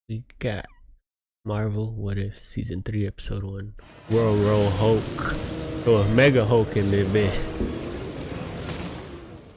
We got Marvel What If Season 3 Episode 1. World Roll Hulk. Or Mega Hulk in the event.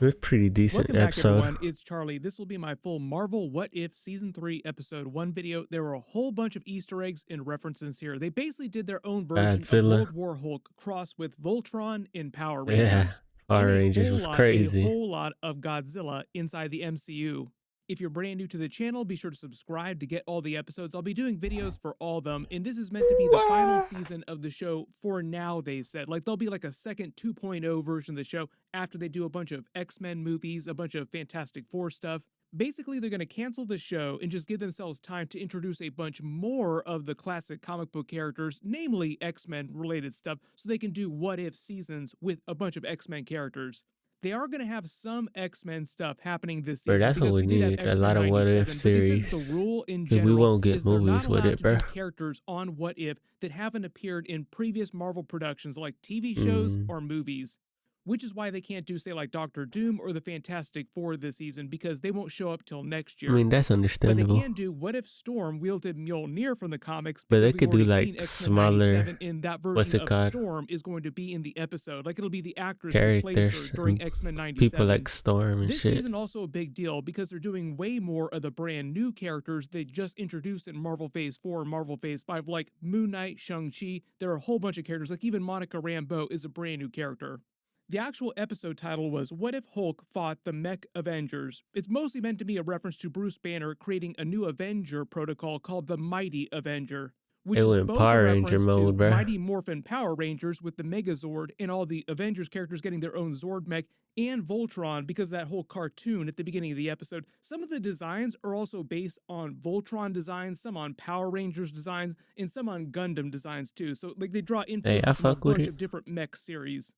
It was pretty decent Welcome back, episode. everyone. It's Charlie. This will be my full Marvel What If Season 3 Episode 1 video. There were a whole bunch of Easter eggs and references here. They basically did their own version of Godzilla. World War Hulk crossed with Voltron in Power Yeah, Rangers. Power And Rangers was crazy. a whole lot of Godzilla inside the MCU. If you're brand new to the channel, be sure to subscribe to get all the episodes. I'll be doing videos for all of them, and this is meant to be the final season of the show for now, they said. Like, there'll be like a second 2.0 version of the show after they do a bunch of X-Men movies, a bunch of Fantastic Four stuff. Basically, they're going to cancel the show and just give themselves time to introduce a bunch more of the classic comic book characters, namely X-Men related stuff, so they can do what-if seasons with a bunch of X-Men characters. They are going to have some X-Men stuff happening this season. Bro, that's what we need. A lot of What If series. The rule in we general won't get is they're movies not with allowed it, to bro. do characters on What If that haven't appeared in previous Marvel productions like TV shows or movies. Which is why they can't do, say, like Doctor Doom or the Fantastic Four this season, because they won't show up till next year. I mean, that's But they understandable. can do What If Storm wielded Mjolnir from the comics, But they because could we've do already like seen X-Men smaller, 97, and that what's version it of called? Storm is going to be in the episode. Like, it'll be the actress who plays Characters, her during X-Men 97. people like Storm and This shit. isn't also a big deal because they're doing way more of the brand new characters they just introduced in Marvel Phase 4 and Marvel Phase 5, like Moon Knight, Shang-Chi. There are a whole bunch of characters, like even Monica Rambeau is a brand new character. The actual episode title was What If Hulk Fought the Mech Avengers? It's mostly meant to be a reference to Bruce Banner creating a new Avenger protocol called the Mighty Avenger, which is both Power a Ranger reference mode, to bruh. Mighty Morphin Power Rangers with the Megazord and all the Avengers characters getting their own Zord mech, and Voltron because of that whole cartoon at the beginning of the episode. Some of the designs are also based on Voltron designs, some on Power Rangers designs, and some on Gundam designs too. So like they draw influence from a bunch of different mech series.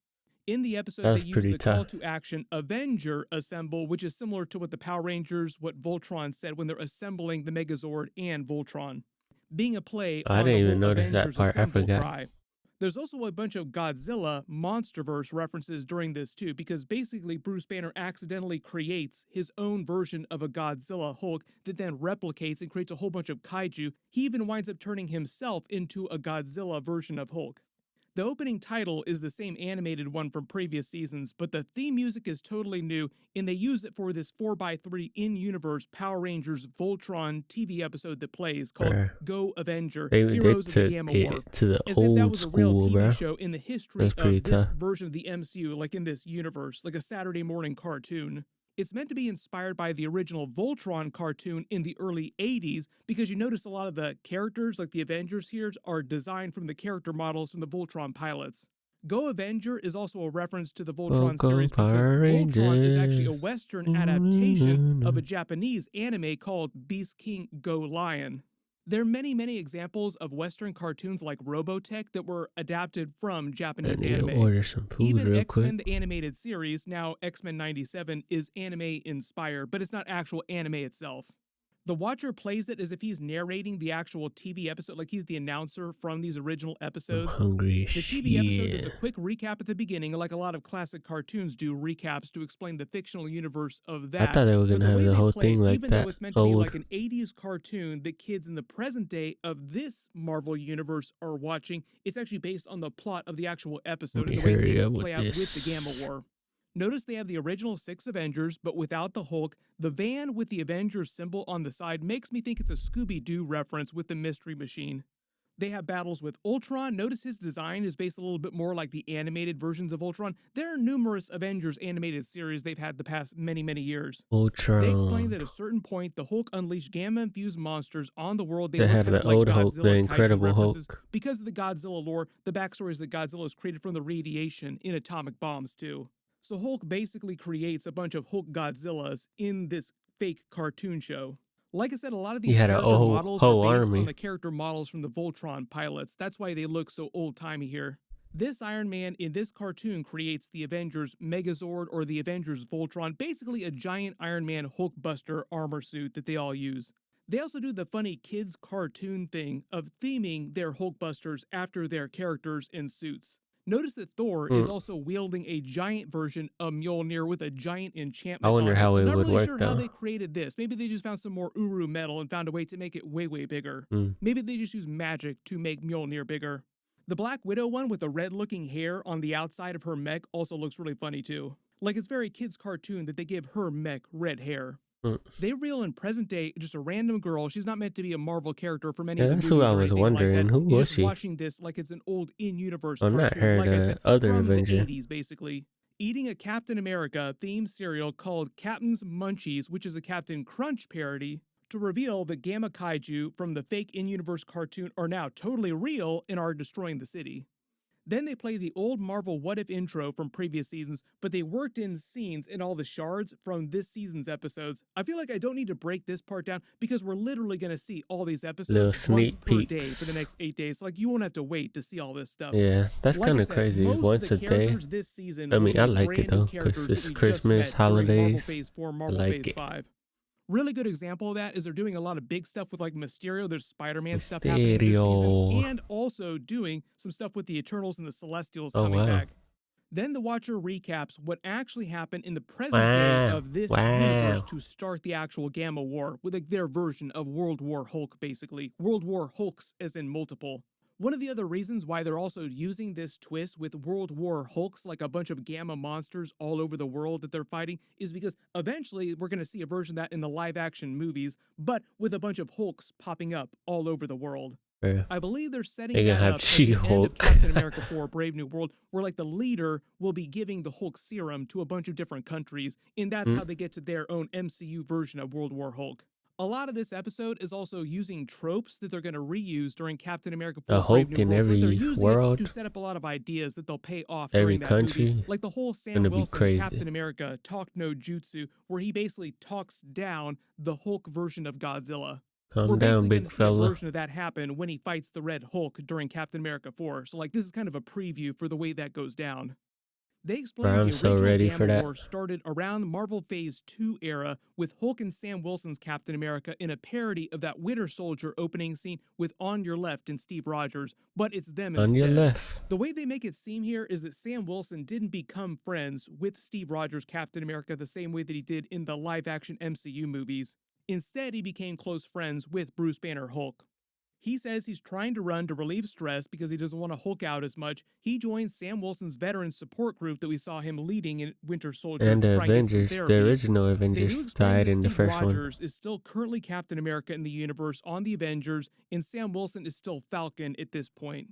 In the episode, they use the call to action Avenger Assemble, which is similar to what the Power Rangers, what Voltron said when they're assembling the Megazord and Voltron, being a play on the whole Avengers Assemble cry. There's also a bunch of Godzilla MonsterVerse references during this too, because basically Bruce Banner accidentally creates his own version of a Godzilla Hulk that then replicates and creates a whole bunch of kaiju. He even winds up turning himself into a Godzilla version of Hulk. The opening title is the same animated one from previous seasons, but the theme music is totally new, and they use it for this 4x3 in-universe Power Rangers Voltron TV episode that plays called Go Avenger, Heroes of the Gamma War. As if that was a real TV show in the history of this version of the MCU, like in this universe, like a Saturday morning cartoon. It's meant to be inspired by the original Voltron cartoon in the early 80s, because you notice a lot of the characters, like the Avengers here, are designed from the character models from the Voltron pilots. Go Avenger is also a reference to the Voltron series because Voltron is actually a Western adaptation of a Japanese anime called Beast King Go Lion. There are many examples of Western cartoons like Robotech that were adapted from Japanese anime. Order some food Even real X-Men quick. the animated series, now X-Men 97, is anime inspired, but it's not actual anime itself. The watcher plays it as if he's narrating the actual TV episode, like he's the announcer from these original episodes. I'm hungry. The TV episode does a quick recap at the beginning, like a lot of classic cartoons do recaps to explain the fictional universe of that. I thought they were gonna have the whole thing like even that. Though it's meant to be like an 80s cartoon that kids in the present day of this Marvel universe are watching, it's actually based on the plot of the actual episode and the way things play out with the Gamma War. Notice they have the original 6 Avengers, but without the Hulk. The van with the Avengers symbol on the side makes me think it's a Scooby-Doo reference with the Mystery Machine. They have battles with Ultron. Notice his design is based a little bit more like the animated versions of Ultron. There are numerous Avengers animated series they've had the past many years. Ultron. They explain that at a certain point, the Hulk unleashed gamma-infused monsters on the world. They had the old Hulk, the Incredible Hulk. Because of the Godzilla lore, the backstory is that Godzilla is created from the radiation in atomic bombs too. So Hulk basically creates a bunch of Hulk Godzillas in this fake cartoon show. Like I said, a lot of these character models are based on the character models from the Voltron pilots. That's why they look so old-timey here. This Iron Man in this cartoon creates the Avengers Megazord or the Avengers Voltron, basically a giant Iron Man Hulkbuster armor suit that they all use. They also do the funny kids cartoon thing of theming their Hulkbusters after their characters and suits. Notice that Thor is Mm. also wielding a giant version of Mjolnir with a giant I enchantment wonder on it. how I'm it not would really work sure how though. they created this. Maybe they just found some more Uru metal and found a way to make it way, way bigger. Mm. Maybe they just use magic to make Mjolnir bigger. The Black Widow one with the red looking hair on the outside of her mech also looks really funny too. Like it's very kids' cartoon that they give her mech red hair. Mm. They reveal in present day just a random girl. She's not meant to be a Marvel character from any Yeah, of the that's who I movies or was anything like that. wondering. Who You're was just she? watching this like it's an old in universe I've not cartoon, heard like I said, other from the Avenger. 80s, basically. Eating a Captain America themed cereal called Captain's Munchies, which is a Captain Crunch parody, to reveal that Gamma Kaiju from the fake in universe cartoon are now totally real and are destroying the city. Then they play the old Marvel What If intro from previous seasons, but they worked in scenes in all the shards from this season's episodes. I feel like I don't need to break this part down because we're literally going to see all these Little episodes once sneak per day for the peeks. next 8 days. So, like, you won't have to wait to see all this stuff. Yeah, that's Like kind I of said, crazy. most of the Once a day. characters this season I will mean, I be like it brand new though, because characters that it's we just Christmas, met during Marvel holidays. Phase 4, I Marvel like Phase it. 5. Really good example of that is they're doing a lot of big stuff with like Mysterio. There's Spider-Man stuff happening this season, Mysterio. and also doing some stuff with the Eternals and the Celestials Oh, coming wow. back. Then the Watcher recaps what actually happened in the present day Wow. of this universe Wow. to start the actual Gamma War, with like their version of World War Hulk, basically. World War Hulks, as in multiple. One of the other reasons why they're also using this twist with World War Hulks, like a bunch of gamma monsters all over the world that they're fighting, is because eventually we're going to see a version of that in the live action movies, but with a bunch of Hulks popping up all over the world. Bro. I believe they're setting They gonna that have up at the end of She-Hulk. Captain America 4 Brave New World, where like the leader will be giving the Hulk serum to a bunch of different countries, and that's Mm. how they get to their own MCU version of World War Hulk. A lot of this episode is also using tropes that they're going to reuse during Captain America A 4 Brave Hulk New in World. So they're every using it to world, set up a lot of ideas that they'll pay off every during that movie. country. Like the whole Sam Gonna be Wilson crazy. Captain America talk no jutsu, where he basically talks down the Hulk version of Godzilla. We're Calm down, basically going big to see a fella. version of that happen when he fights the Red Hulk during Captain America 4. So, like, this is kind of a preview for the way that goes down. They Bro, explained I'm the so original ready Gamma for that. War started around the Marvel Phase 2 era with Hulk and Sam Wilson's Captain America in a parody of that Winter Soldier opening scene with On Your Left and Steve Rogers, but it's them On your instead. left. The way they make it seem here is that Sam Wilson didn't become friends with Steve Rogers' Captain America the same way that he did in the live action MCU movies. Instead, he became close friends with Bruce Banner Hulk. He says he's trying to run to relieve stress because he doesn't want to Hulk out as much. He joins Sam Wilson's veteran support group that we saw him leading in Winter Soldier And to the try and get some Avengers, the therapy. original They do Avengers explain died that in the Steve first one. Rogers is still currently Captain America in the universe on the Avengers, and Sam Wilson is still Falcon at this point.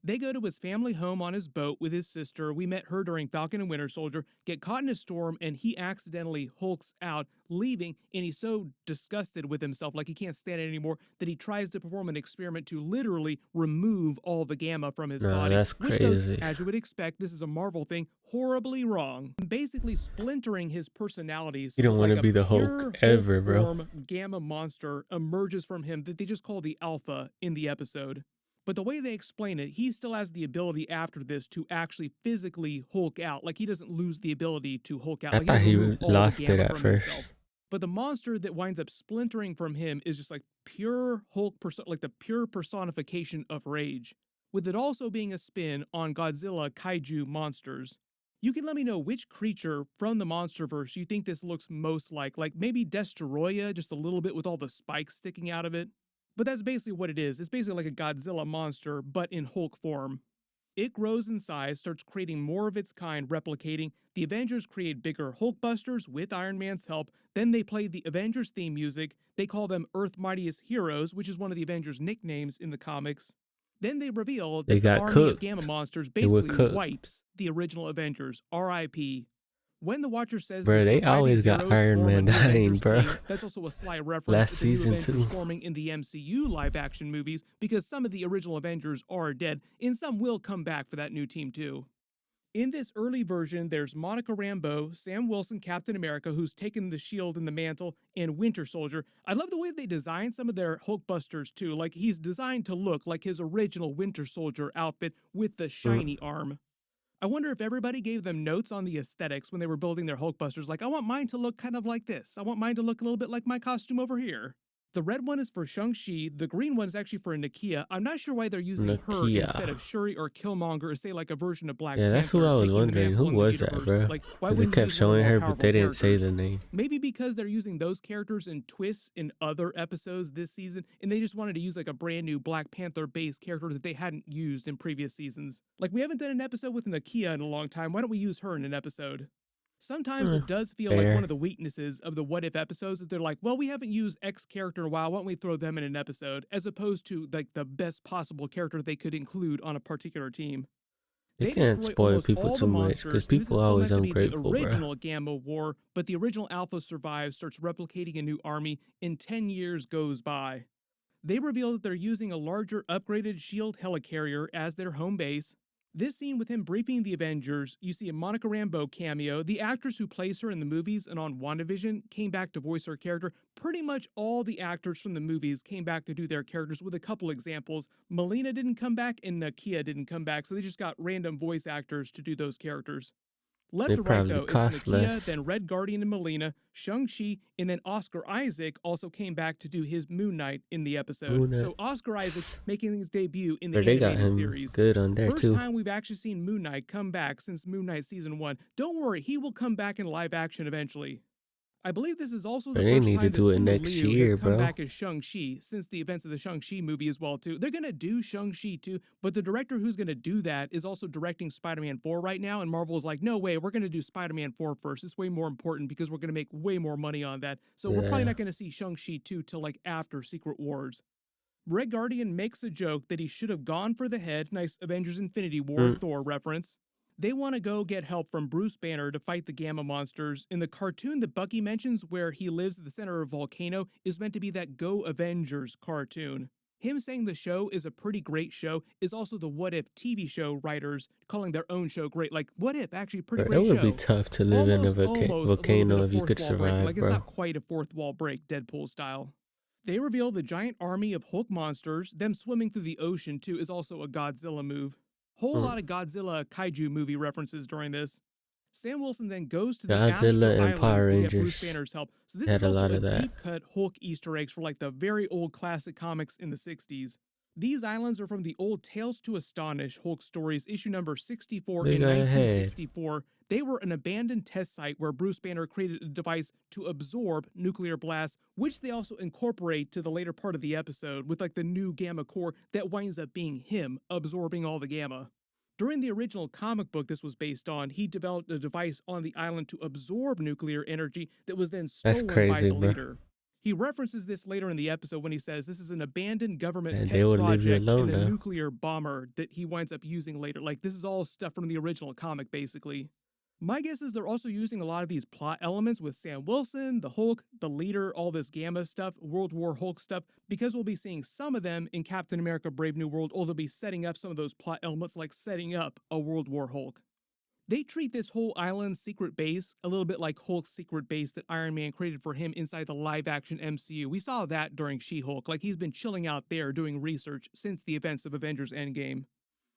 They go to his family home on his boat with his sister. We met her during Falcon and Winter Soldier, get caught in a storm, and he accidentally hulks out, leaving, and he's so disgusted with himself, like he can't stand it anymore, that he tries to perform an experiment to literally remove all the gamma from his Nah, body, that's which goes, crazy. as you would expect, this is a Marvel thing, horribly wrong. Basically splintering his personality so You don't that want like to a be the pure Hulk ever, Hulk bro. form gamma monster emerges from him that they just call the Alpha in the episode. But the way they explain it, he still has the ability after this to actually physically Hulk out. Like he doesn't lose the ability to Hulk out. I Like he thought doesn't he remove all the lost it gamma at from first. himself. But the monster that winds up splintering from him is just like pure Hulk, like the pure personification of rage, with it also being a spin on Godzilla kaiju monsters. You can let me know which creature from the Monsterverse you think this looks most like maybe Destoroyah, just a little bit with all the spikes sticking out of it. But that's basically what it is. It's basically like a Godzilla monster, but in Hulk form. It grows in size, starts creating more of its kind, replicating. The Avengers create bigger Hulkbusters with Iron Man's help. Then they play the Avengers theme music. They call them Earth Mightiest Heroes, which is one of the Avengers' nicknames in the comics. Then they reveal They that the got army of Gamma cooked. Monsters They were basically cooked. wipes the original Avengers, RIP. When the Watcher says the Bro, they surviving always got heroes Iron form a Man new dying, Avengers bro. team, that's also a slight reference Last to the new season, Avengers too. forming in the MCU live-action movies, because some of the original Avengers are dead, and some will come back for that new team too. In this early version, there's Monica Rambeau, Sam Wilson, Captain America, who's taken the shield and the mantle, and Winter Soldier. I love the way they designed some of their Hulkbusters too. Like he's designed to look like his original Winter Soldier outfit with the shiny arm. I wonder if everybody gave them notes on the aesthetics when they were building their Hulkbusters. Like, I want mine to look kind of like this. I want mine to look a little bit like my costume over here. The red one is for Shang-Chi, the green one is actually for Nakia. I'm not sure why they're using her Nakia. instead of Shuri or Killmonger or say like a version of Black Yeah, that's who Panther I was taking the wondering. Who mantle in the was that, universe. bro? Like, why Because they wouldn't you kept use one of the showing more her, but powerful they didn't say characters? the name. Maybe because they're using those characters in twists in other episodes this season, and they just wanted to use like a brand new Black Panther based character that they hadn't used in previous seasons. Like, we haven't done an episode with Nakia in a long time. Why don't we use her in an episode? Sometimes Hmm, it does feel like one fair. of the weaknesses of the what if episodes that they're like, well, we haven't used X character in a while, why don't we throw them in an episode, as opposed to like the best possible character they could include on a particular team. They They can't destroy spoil almost people all the too much because monsters, and this people is are still always meant to be the ungrateful, bro. original Gamma War, but the original Alpha survives, starts replicating a new army, and 10 years goes by. They reveal that they're using a larger upgraded SHIELD helicarrier as their home base. This scene with him briefing the Avengers, you see a Monica Rambeau cameo. The actress who plays her in the movies and on WandaVision came back to voice her character. Pretty much all the actors from the movies came back to do their characters with a couple examples. Melina didn't come back and Nakia didn't come back, so they just got random voice actors to do those characters. Left They to right, probably though, it's cost Nakia, less. then Red Guardian and Melina, Shang-Chi, and then Oscar Isaac also came back to do his Moon Knight in the episode. Moon So Knight. Oscar Isaac making his debut in the Or they got animated him series. good on there First too. time we've actually seen Moon Knight come back since Moon Knight Season 1. Don't worry, he will come back in live action eventually. I believe this is also the But they first need to time that do it Simu next Liu has year, come bro. back as Shang-Chi since the events of the Shang-Chi movie as well too. They're going to do Shang-Chi too, but the director who's going to do that is also directing Spider-Man 4 right now, and Marvel is like, no way, we're going to do Spider-Man 4 first. It's way more important because we're going to make way more money on that. So we're probably Yeah. not going to see Shang-Chi 2 till like after Secret Wars. Red Guardian makes a joke that he should have gone for the head, nice Avengers Infinity War Mm. Thor reference. They want to go get help from Bruce Banner to fight the Gamma monsters. In the cartoon that Bucky mentions, where he lives at the center of a volcano, is meant to be that Go Avengers cartoon. Him saying the show is a pretty great show is also the What If TV show writers calling their own show great. Like, What If, actually, pretty Bro, it great would be show. tough to live in a Almost a little bit volcano of if you fourth could wall breaking. survive, Like, it's bro. not quite a fourth wall break, Deadpool style. They reveal the giant army of Hulk monsters. Them swimming through the ocean, too, is also a Godzilla move. Whole Mm. lot of Godzilla kaiju movie references during this. Sam Wilson then goes to the Godzilla Astro and Power Islands to get Bruce Rangers Banner's help. So this had is a also lot a of that. deep cut Hulk Easter eggs for like the very old classic comics in the 60s. These islands are from the old Tales to Astonish Hulk stories, issue number 64 Big in ass head. 1964. They were an abandoned test site where Bruce Banner created a device to absorb nuclear blasts, which they also incorporate to the later part of the episode with like the new gamma core that winds up being him absorbing all the gamma. During the original comic book this was based on, he developed a device on the island to absorb nuclear energy that was then That's stolen by crazy, the bro. leader. He references this later in the episode when he says this is an abandoned government And pet they would leave you project alone and a now. nuclear bomber that he winds up using later. Like, this is all stuff from the original comic, basically. My guess is they're also using a lot of these plot elements with Sam Wilson, the Hulk, the leader, all this Gamma stuff, World War Hulk stuff, because we'll be seeing some of them in Captain America Brave New World, or they'll be setting up some of those plot elements like setting up a World War Hulk. They treat this whole island secret base a little bit like Hulk's secret base that Iron Man created for him inside the live action MCU. We saw that during She-Hulk, like he's been chilling out there doing research since the events of Avengers Endgame.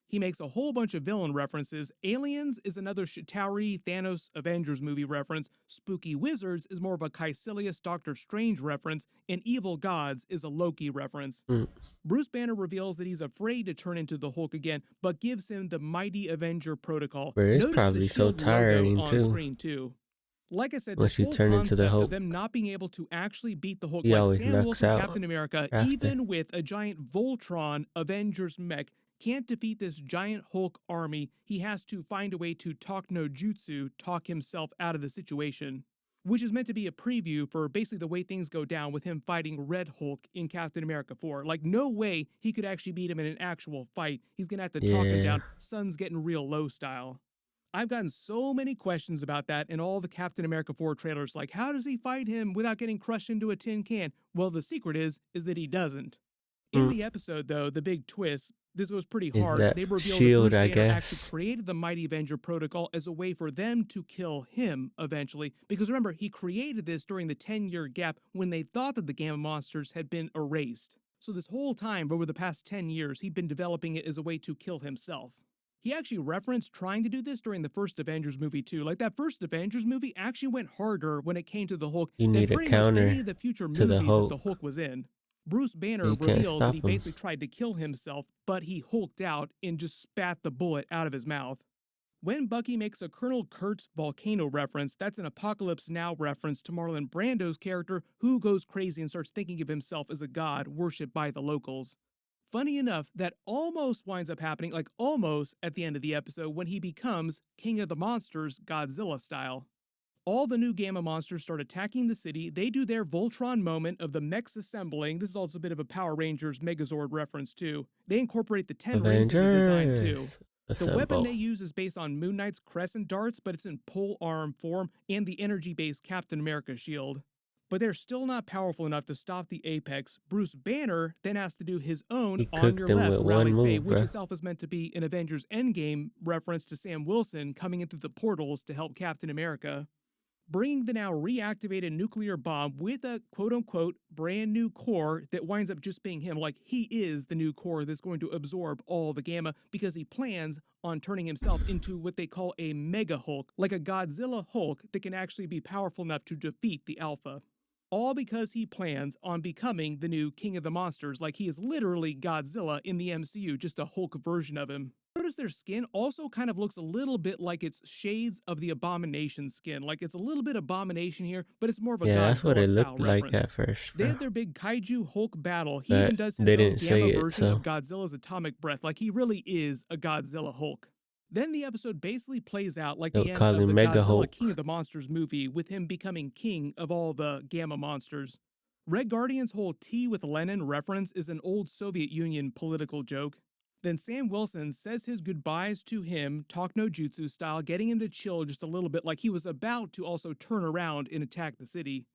He makes a whole bunch of villain references. Aliens is another Chitauri Thanos Avengers movie reference. Spooky Wizards is more of a Caecilius Doctor Strange reference. And Evil Gods is a Loki reference. Mm. Bruce Banner reveals that he's afraid to turn into the Hulk again, but gives him the Mighty Avenger protocol. Bro, it's Notice probably the so shield tiring logo on too. screen too. Like I said, Once this you whole turn into the concept of Hulk, them not being able to actually beat the Hulk he like always Sam knocks Wilson, out Captain America, after. even with a giant Voltron Avengers mech, can't defeat this giant Hulk army. He has to find a way to talk no jutsu, talk himself out of the situation. Which is meant to be a preview for basically the way things go down with him fighting Red Hulk in Captain America 4. Like, no way he could actually beat him in an actual fight. He's gonna have to talk him Yeah. down, sun's getting real low style. I've gotten so many questions about that in all the Captain America 4 trailers, like how does he fight him without getting crushed into a tin can? Well, the secret is that he doesn't. In Mm. the episode, though, the big twist, this was pretty Is hard. that They revealed shield, that I Bruce Banner actually guess? created the Mighty Avenger protocol as a way for them to kill him eventually. Because remember, he created this during the 10-year gap when they thought that the Gamma monsters had been erased. So this whole time, over the past 10 years, he'd been developing it as a way to kill himself. He actually referenced trying to do this during the first Avengers movie too. Like that first Avengers movie actually went harder when it came to the Hulk You than need a pretty much any counter of the future to the movies that the Hulk. Hulk was in. Bruce Banner You can't revealed that stop he him. basically tried to kill himself, but he hulked out and just spat the bullet out of his mouth. When Bucky makes a Colonel Kurtz volcano reference, that's an Apocalypse Now reference to Marlon Brando's character, who goes crazy and starts thinking of himself as a god worshipped by the locals. Funny enough, that almost winds up happening, like almost at the end of the episode, when he becomes King of the Monsters, Godzilla style. All the new Gamma monsters start attacking the city. They do their Voltron moment of the mechs assembling. This is also a bit of a Power Rangers Megazord reference, too. They incorporate the 10 rings in the design, too. Avengers The weapon they assemble. use is based on Moon Knight's crescent darts, but it's in pole arm form and the energy-based Captain America shield. But they're still not powerful enough to stop the Apex. Bruce Banner then has to do his own He On cooked Your them Left with one rally move, save, which bro. itself is meant to be an Avengers Endgame reference to Sam Wilson coming in through the portals to help Captain America. Bringing the now reactivated nuclear bomb with a quote-unquote brand new core that winds up just being him, like he is the new core that's going to absorb all the gamma because he plans on turning himself into what they call a mega Hulk, like a Godzilla Hulk that can actually be powerful enough to defeat the Alpha. All because he plans on becoming the new King of the Monsters, like he is literally Godzilla in the MCU, just a Hulk version of him. Notice their skin also kind of looks a little bit like it's shades of the Abomination skin. Like it's a little bit Abomination here, but it's more of a Yeah, that's what Godzilla it style looked like reference. at first, They bro. had their big Kaiju Hulk battle. He even But does his they own didn't say gamma it, version of so Godzilla's atomic breath. Like he really is a Godzilla Hulk. Then the episode basically plays out like they the would end call of him the Mega Godzilla King of Hulk. the Monsters movie, with him becoming king of all the gamma monsters. Red Guardian's whole tea with Lenin reference is an old Soviet Union political joke. Then Sam Wilson says his goodbyes to him, talk no jutsu style, getting him to chill just a little bit, like he was about to also turn around and attack the city.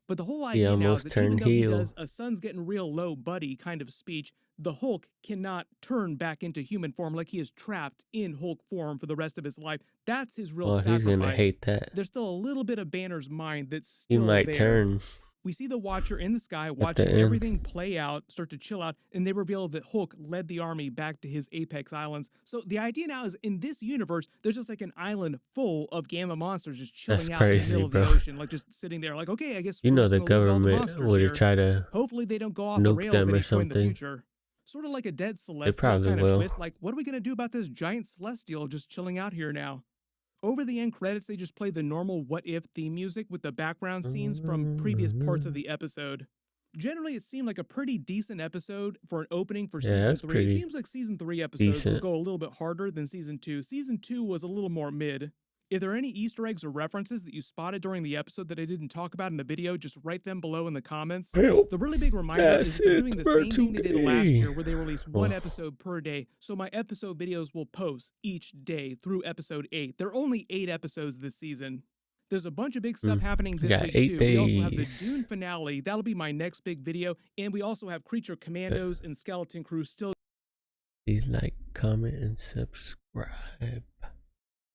But the whole He idea now is almost that even turned though he heel. does a sun's getting real low, buddy kind of speech, the Hulk cannot turn back into human form, like he is trapped in Hulk form for the rest of his life. That's his real Well, he's gonna sacrifice. hate that. There's still a little bit of Banner's mind that's He still might there. turn We see the Watcher in the sky at the watching end. everything play out, start to chill out, and they reveal that Hulk led the army back to his Apex Islands. So the idea now is in this universe, there's just like an island full of gamma monsters just That's chilling out in the crazy, middle of the bro. ocean, like just sitting there, like, okay, I guess You we're know just the gonna leave all the government monsters would here. try to Hopefully they don't go off the nuke rails them at or any point in the something. future. Sort of like a Dead They Celestial probably kind of will. twist, like, what are we gonna do about this giant Celestial just chilling out here now? Over the end credits, they just play the normal What If theme music with the background scenes from previous parts of the episode. Generally, it seemed like a pretty decent episode for an opening for Yeah, season that's 3. It pretty seems like season 3 episodes will decent. go a little bit harder than season 2. Season 2 was a little more mid. If there are any Easter eggs or references that you spotted during the episode that I didn't talk about in the video, just write them below in the comments. Help! The really big reminder is That's that they're it doing the for same thing they did last today. year, where they release one Oh, episode per day. So my episode videos will post each day through episode 8. There are only 8 episodes this season. There's a bunch of big stuff happening we this got week 8 too. We also have the Dune days. finale. That'll be my next big video. And we also have Creature Commandos and Skeleton Crew still. Please like, comment, and subscribe.